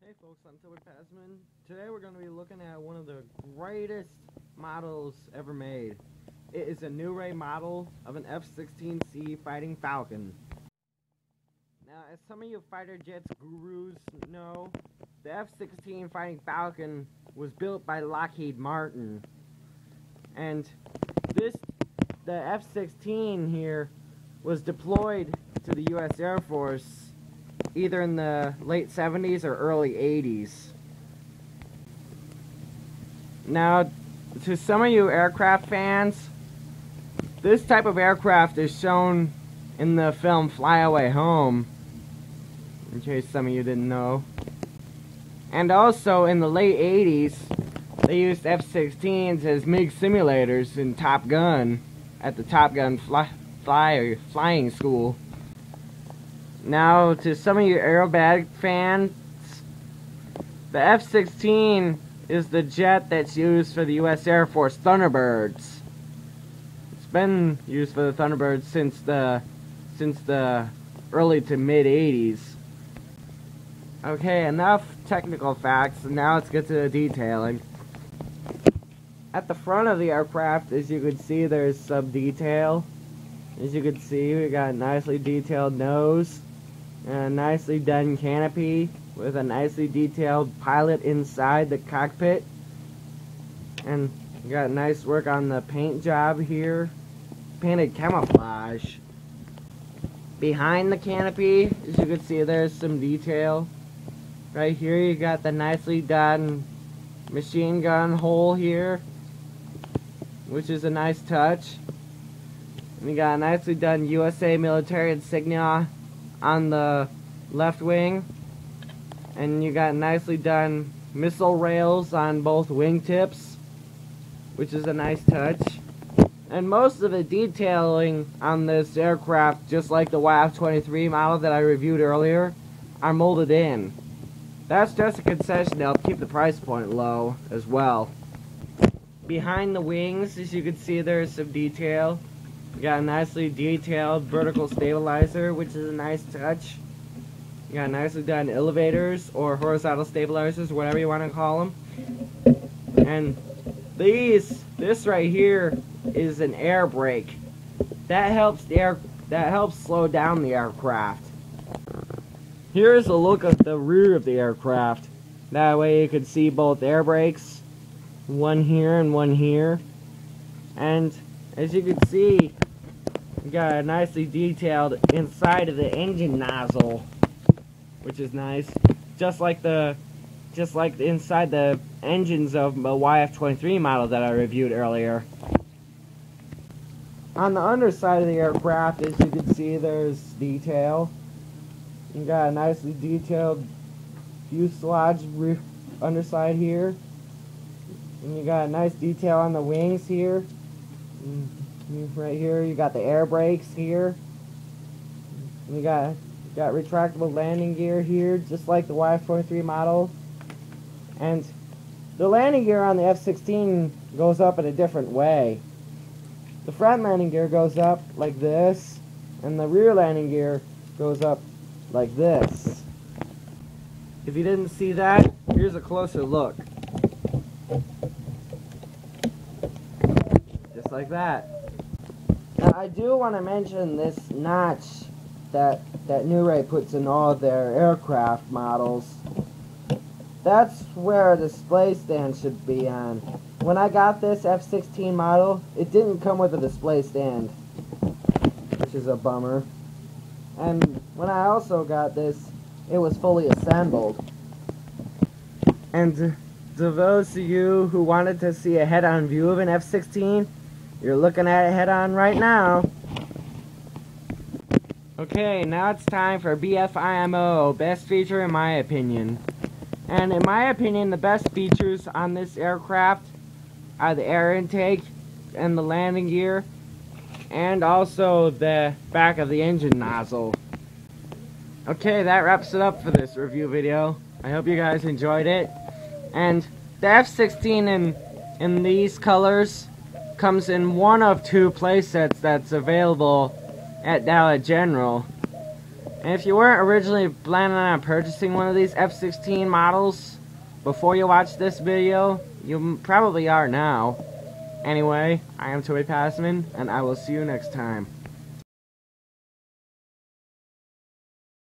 Hey folks, I'm Tilbert Pasman. Today we're going to be looking at one of the greatest models ever made. It is a Newray model of an F-16C fighting Falcon. Now, as some of you fighter jets gurus know, the F-16 fighting Falcon was built by Lockheed Martin. And the F-16 here was deployed to the U.S. Air Force either in the late 70s or early 80s. Now, to some of you aircraft fans, this type of aircraft is shown in the film Fly Away Home, in case some of you didn't know. And also in the late 80s, they used F-16s as MiG simulators in Top Gun at the Top Gun flying school. Now, to some of you aerobatic fans, the F-16 is the jet that's used for the U.S. Air Force Thunderbirds. It's been used for the Thunderbirds since the early to mid 80s. Okay, enough technical facts, and now let's get to the detailing. At the front of the aircraft, as you can see, there's some detail. As you can see, we got a nicely detailed nose and a nicely done canopy with a nicely detailed pilot inside the cockpit. And we got nice work on the paint job here. Painted camouflage. Behind the canopy, as you can see, there's some detail. Right here you got the nicely done machine gun hole here, which is a nice touch. And you got a nicely done USA military insignia on the left wing. And you got nicely done missile rails on both wingtips, which is a nice touch. And most of the detailing on this aircraft, just like the YF-23 model that I reviewed earlier, are molded in. That's just a concession to help keep the price point low as well. Behind the wings, as you can see, there's some detail. You got a nicely detailed vertical stabilizer, which is a nice touch. You got nicely done elevators or horizontal stabilizers, whatever you want to call them. And this right here is an air brake. That helps slow down the aircraft. Here's a look at the rear of the aircraft. That way you can see both air brakes, one here and one here. And as you can see, you got a nicely detailed inside of the engine nozzle, which is nice. Just like inside the engines of the YF-23 model that I reviewed earlier. On the underside of the aircraft, as you can see, there's detail. You got a nicely detailed fuselage underside here. And you got a nice detail on the wings here. Right here, you got the air brakes here. You got retractable landing gear here, just like the YF-23 model. And the landing gear on the F-16 goes up in a different way. The front landing gear goes up like this, and the rear landing gear goes up like this. If you didn't see that, here's a closer look. Just like that. Now, I do want to mention this notch that Newray puts in all of their aircraft models. That's where a display stand should be on. When I got this F-16 model, it didn't come with a display stand, which is a bummer. And when I also got this, it was fully assembled. And to those of you who wanted to see a head-on view of an F-16, you're looking at it head-on right now. Okay, now it's time for BFIMO, best feature in my opinion. And in my opinion, the best features on this aircraft are the air intake and the landing gear, and also the back of the engine nozzle. Okay, that wraps it up for this review video. I hope you guys enjoyed it. And the F-16 in these colors comes in one of two playsets that's available at Dollar General. And if you weren't originally planning on purchasing one of these F-16 models before you watch this video, you probably are now. Anyway, I am Toy Passman, and I will see you next time.